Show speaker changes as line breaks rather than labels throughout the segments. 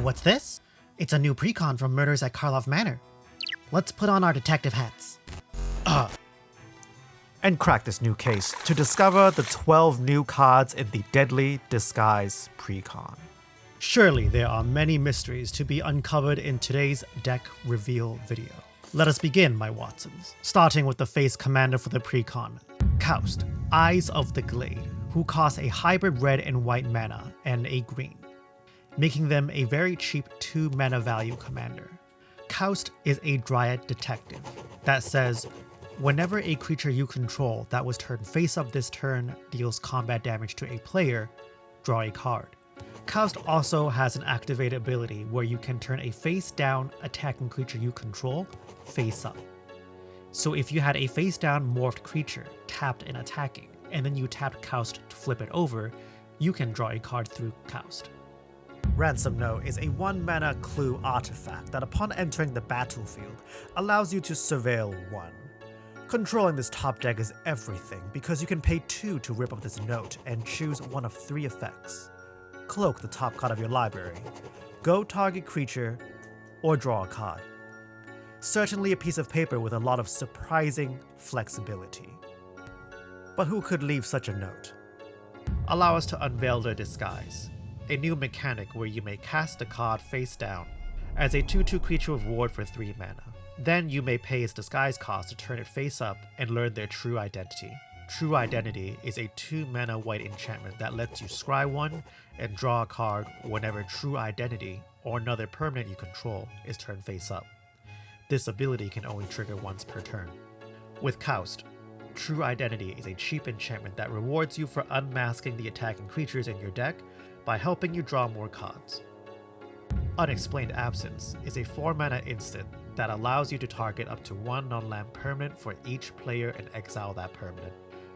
what's this? It's a new precon from Murders at Karlov Manor. Let's put on our detective hats.
And crack this new case to discover the 12 new cards in the Deadly Disguise Precon.
Surely there are many mysteries to be uncovered in today's deck reveal video. Let us begin, my Watsons, starting with the face commander for the Precon, Kaust, Eyes of the Glade, who costs a hybrid red and white mana and a green, making them a very cheap 2 mana value commander. Kaust is a Dryad detective that says, whenever a creature you control that was turned face up this turn deals combat damage to a player, draw a card. Kaust also has an activated ability where you can turn a face down attacking creature you control face up. So if you had a face down morphed creature tapped and attacking, and then you tapped Kaust to flip it over, you can draw a card through Kaust.
Ransom Note is a 1 mana clue artifact that upon entering the battlefield allows you to surveil 1. Controlling this top deck is everything because you can pay 2 to rip up this note and choose one of 3 effects. Cloak the top card of your library, go target creature, or draw a card. Certainly a piece of paper with a lot of surprising flexibility. But who could leave such a note? Allow us to unveil the disguise, a new mechanic where you may cast the card face down as a 2/2 creature with ward for 3 mana. Then you may pay its disguise cost to turn it face up and learn their true identity. True Identity is a 2 mana white enchantment that lets you scry 1 and draw a card whenever True Identity or another permanent you control is turned face up. This ability can only trigger once per turn. With Kaust, True Identity is a cheap enchantment that rewards you for unmasking the attacking creatures in your deck by helping you draw more cards. Unexplained Absence is a 4 mana instant that allows you to target up to 1 non-land permanent for each player and exile that permanent.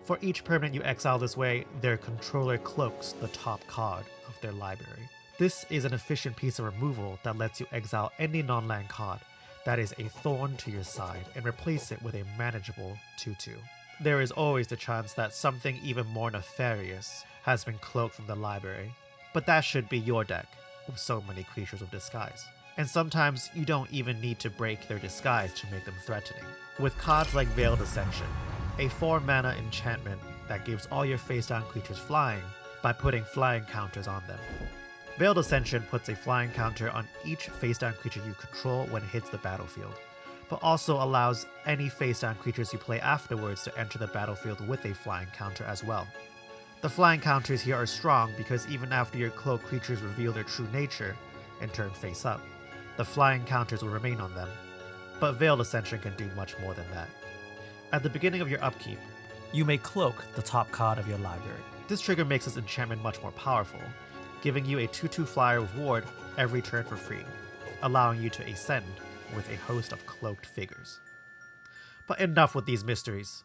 For each permanent you exile this way, their controller cloaks the top card of their library. This is an efficient piece of removal that lets you exile any non-land card that is a thorn to your side and replace it with a manageable 2/2. There is always the chance that something even more nefarious has been cloaked from the library, but that should be your deck with so many creatures of disguise. And sometimes you don't even need to break their disguise to make them threatening. With cards like Veiled Ascension, a 4 mana enchantment that gives all your face down creatures flying by putting flying counters on them. Veiled Ascension puts a flying counter on each face down creature you control when it hits the battlefield, but also allows any face down creatures you play afterwards to enter the battlefield with a flying counter as well. The flying counters here are strong because even after your cloaked creatures reveal their true nature and turn face up, the flying counters will remain on them, but Veiled Ascension can do much more than that. At the beginning of your upkeep, you may cloak the top card of your library. This trigger makes this enchantment much more powerful, giving you a 2/2 flyer with ward every turn for free, allowing you to ascend with a host of cloaked figures. But enough with these mysteries.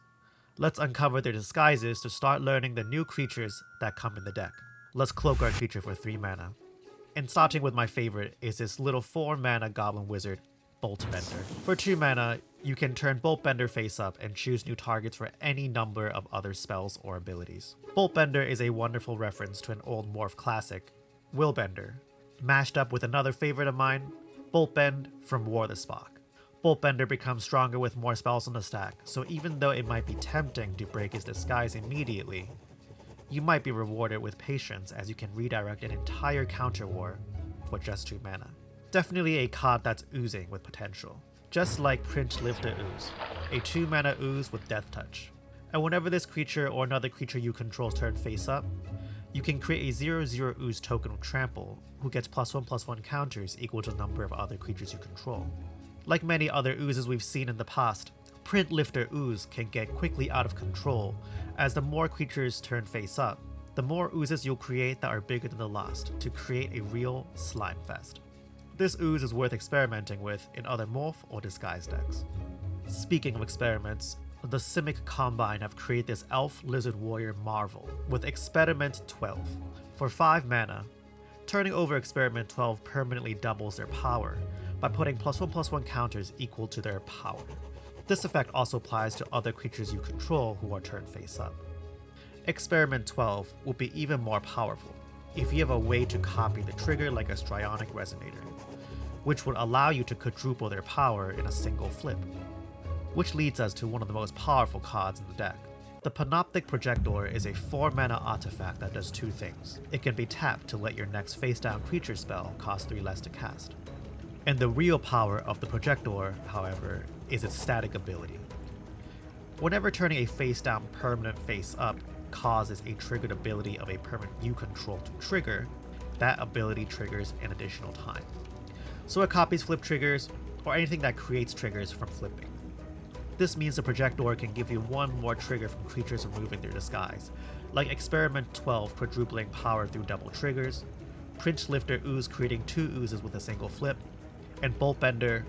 Let's uncover their disguises to start learning the new creatures that come in the deck. Let's cloak our creature for 3 mana. And starting with my favorite is this little 4 mana goblin wizard, Bolt Bender. For 2 mana, you can turn Bolt Bender face up and choose new targets for any number of other spells or abilities. Bolt Bender is a wonderful reference to an old Morph classic, Willbender, mashed up with another favorite of mine, Bolt Bend from War the Spock. Bolt Bender becomes stronger with more spells on the stack, so even though it might be tempting to break his disguise immediately, you might be rewarded with patience as you can redirect an entire counter war for just 2 mana. Definitely a card that's oozing with potential, just like Print Lifter Ooze, a 2 mana ooze with Death Touch. And whenever this creature or another creature you control turn face up, you can create a 0/0 ooze token with Trample, who gets +1/+1 counters equal to the number of other creatures you control. Like many other oozes we've seen in the past, Print Lifter Ooze can get quickly out of control, as the more creatures turn face up, the more oozes you'll create that are bigger than the last to create a real slime fest. This ooze is worth experimenting with in other morph or disguise decks. Speaking of experiments, the Simic Combine have created this Elf Lizard Warrior Marvel with Experiment 12. For 5 mana, turning over Experiment 12 permanently doubles their power by putting +1/+1 counters equal to their power. This effect also applies to other creatures you control who are turned face up. Experiment 12 will be even more powerful.
if you have a way to copy the trigger like a strionic resonator, which would allow you to quadruple their power in a single flip. Which leads us to one of the most powerful cards in the deck. The Panoptic Projector is a 4-mana artifact that does 2 things. It can be tapped to let your next face-down creature spell cost 3 less to cast. And the real power of the Projector, however, is its static ability. Whenever turning a face-down permanent face-up causes a triggered ability of a permanent you control to trigger, that ability triggers an additional time. So it copies flip triggers, or anything that creates triggers from flipping. This means the Projector can give you 1 more trigger from creatures removing their disguise, like Experiment 12 quadrupling power through double triggers, Prince Lifter Ooze creating 2 oozes with a single flip, and Bolt Bender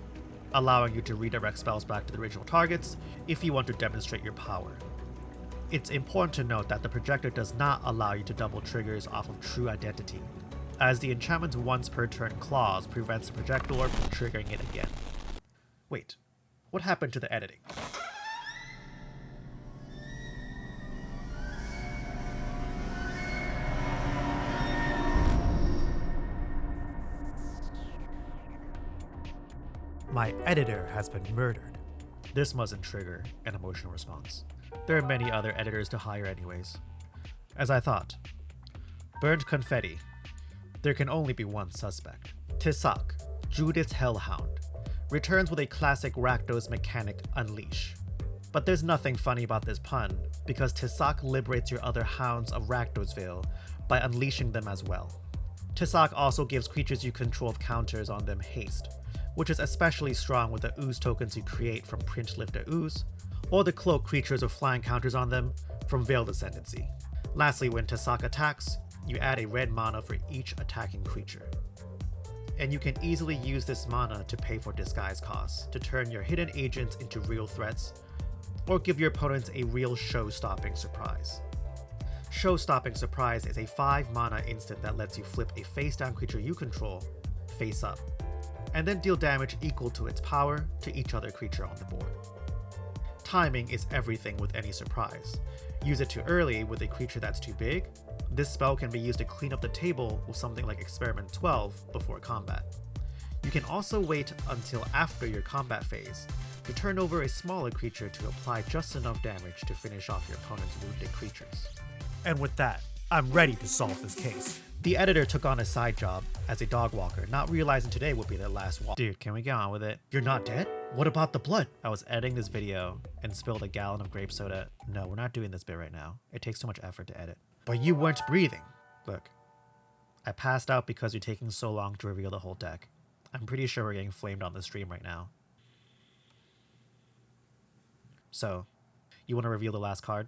allowing you to redirect spells back to the original targets if you want to demonstrate your power. It's important to note that the Projector does not allow you to double triggers off of True Identity, as the enchantment's once per turn clause prevents the Projector from triggering it again. Wait, what happened to the editing?
My editor has been murdered.
This mustn't trigger an emotional response. There are many other editors to hire anyways. As I thought. Burned confetti. There can only be one suspect. Tisak, Judith's Hellhound, returns with a classic Rakdos mechanic, Unleash. But there's nothing funny about this pun, because Tisak liberates your other hounds of Rakdosville by unleashing them as well. Tisak also gives creatures you control with counters on them haste, which is especially strong with the ooze tokens you create from Prince Lifter Ooze, or the cloak creatures with flying counters on them from Veiled Ascendancy. Lastly, when Tisak attacks, you add a red mana for each attacking creature. And you can easily use this mana to pay for disguise costs, to turn your hidden agents into real threats, or give your opponents a real show-stopping surprise. Show-stopping surprise is a 5 mana instant that lets you flip a face-down creature you control face up, and then deal damage equal to its power to each other creature on the board. Timing is everything with any surprise. Use it too early with a creature that's too big. This spell can be used to clean up the table with something like Experiment 12 before combat. You can also wait until after your combat phase to turn over a smaller creature to apply just enough damage to finish off your opponent's wounded creatures.
And with that, I'm ready to solve this case.
The editor took on a side job as a dog walker, not realizing today would be their last walk. Dude, can we get on with it? You're not dead? What about the blood? I was editing this video and spilled a gallon of grape soda. No, we're not doing this bit right now. It takes too much effort to edit. But you weren't breathing. Look, I passed out because you're taking so long to reveal the whole deck. I'm pretty sure we're getting flamed on the stream right now. So, you want to reveal the last card?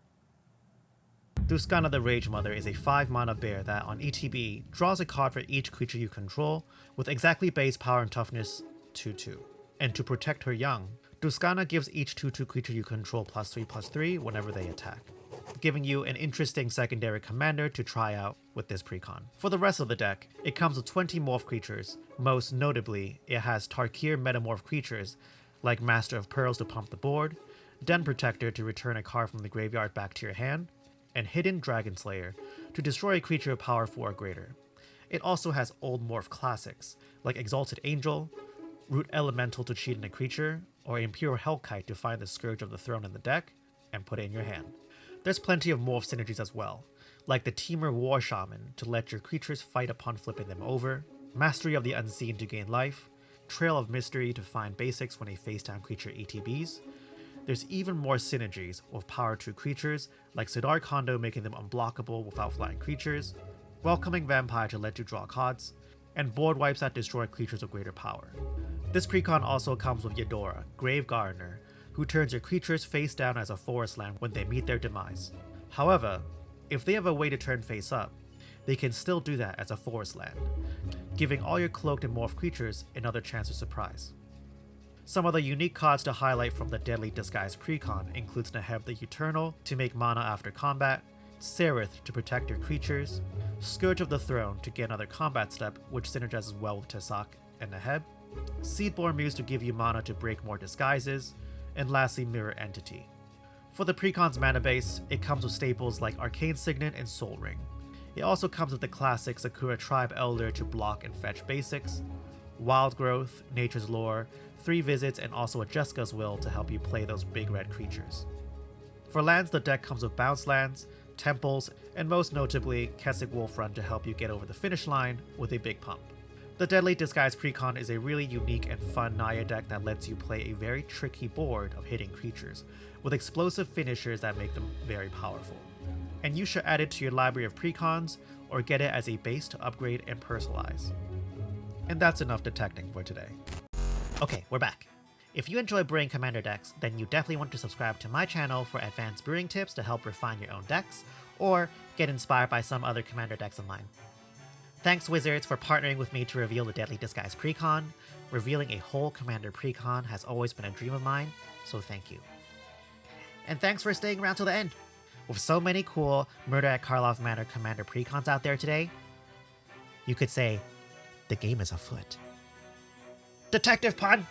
Duskana the Rage Mother is a 5 mana bear that on ETB draws a card for each creature you control with exactly base power and toughness 2/2. And to protect her young, Duskana gives each 2/2 creature you control +3/+3 whenever they attack, giving you an interesting secondary commander to try out with this precon. For the rest of the deck, it comes with 20 morph creatures. Most notably, it has Tarkir metamorph creatures like Master of Pearls to pump the board, Den Protector to return a card from the graveyard back to your hand, and Hidden Dragon Slayer to destroy a creature of power 4 or greater. It also has old morph classics like Exalted Angel, Root Elemental to cheat in a creature, or Imperial Hellkite to find the Scourge of the Throne in the deck and put it in your hand. There's plenty of morph synergies as well, like the Teamer War Shaman to let your creatures fight upon flipping them over, Mastery of the Unseen to gain life, Trail of Mystery to find basics when a face-down creature ETBs. There's even more synergies with power 2 creatures, like Sidar Kondo making them unblockable without flying creatures, Welcoming Vampire to let you draw cards, and board wipes that destroy creatures of greater power. This precon also comes with Yadora, Grave Gardener, who turns your creatures face down as a forest land when they meet their demise. However, if they have a way to turn face up, they can still do that as a forest land, giving all your cloaked and morph creatures another chance to surprise. Some other unique cards to highlight from the Deadly Disguise precon includes Neheb the Eternal to make mana after combat, Sereth to protect your creatures, Scourge of the Throne to get another combat step which synergizes well with Tisak and Neheb, Seedborn Muse to give you mana to break more disguises, and lastly Mirror Entity. For the precon's mana base, it comes with staples like Arcane Signet and Soul Ring. It also comes with the classic Sakura Tribe Elder to block and fetch basics, Wild Growth, Nature's Lore, 3 visits, and also a Jessica's Will to help you play those big red creatures. For lands, the deck comes with bounce lands, temples, and most notably, Kessig Wolf Run to help you get over the finish line with a big pump. The Deadly Disguise Precon is a really unique and fun Naya deck that lets you play a very tricky board of hitting creatures, with explosive finishers that make them very powerful. And you should add it to your library of Precons, or get it as a base to upgrade and personalize. And that's enough detecting for today. Okay, we're back. If you enjoy brewing Commander decks, then you definitely want to subscribe to my channel for advanced brewing tips to help refine your own decks, or get inspired by some other Commander decks online. Thanks Wizards for partnering with me to reveal the Deadly Disguise Precon. Revealing a whole Commander Precon has always been a dream of mine, so thank you. And thanks for staying around till the end. With so many cool Murder at Karlov Manor Commander Precons out there today, you could say, the game is afoot. Detective pun!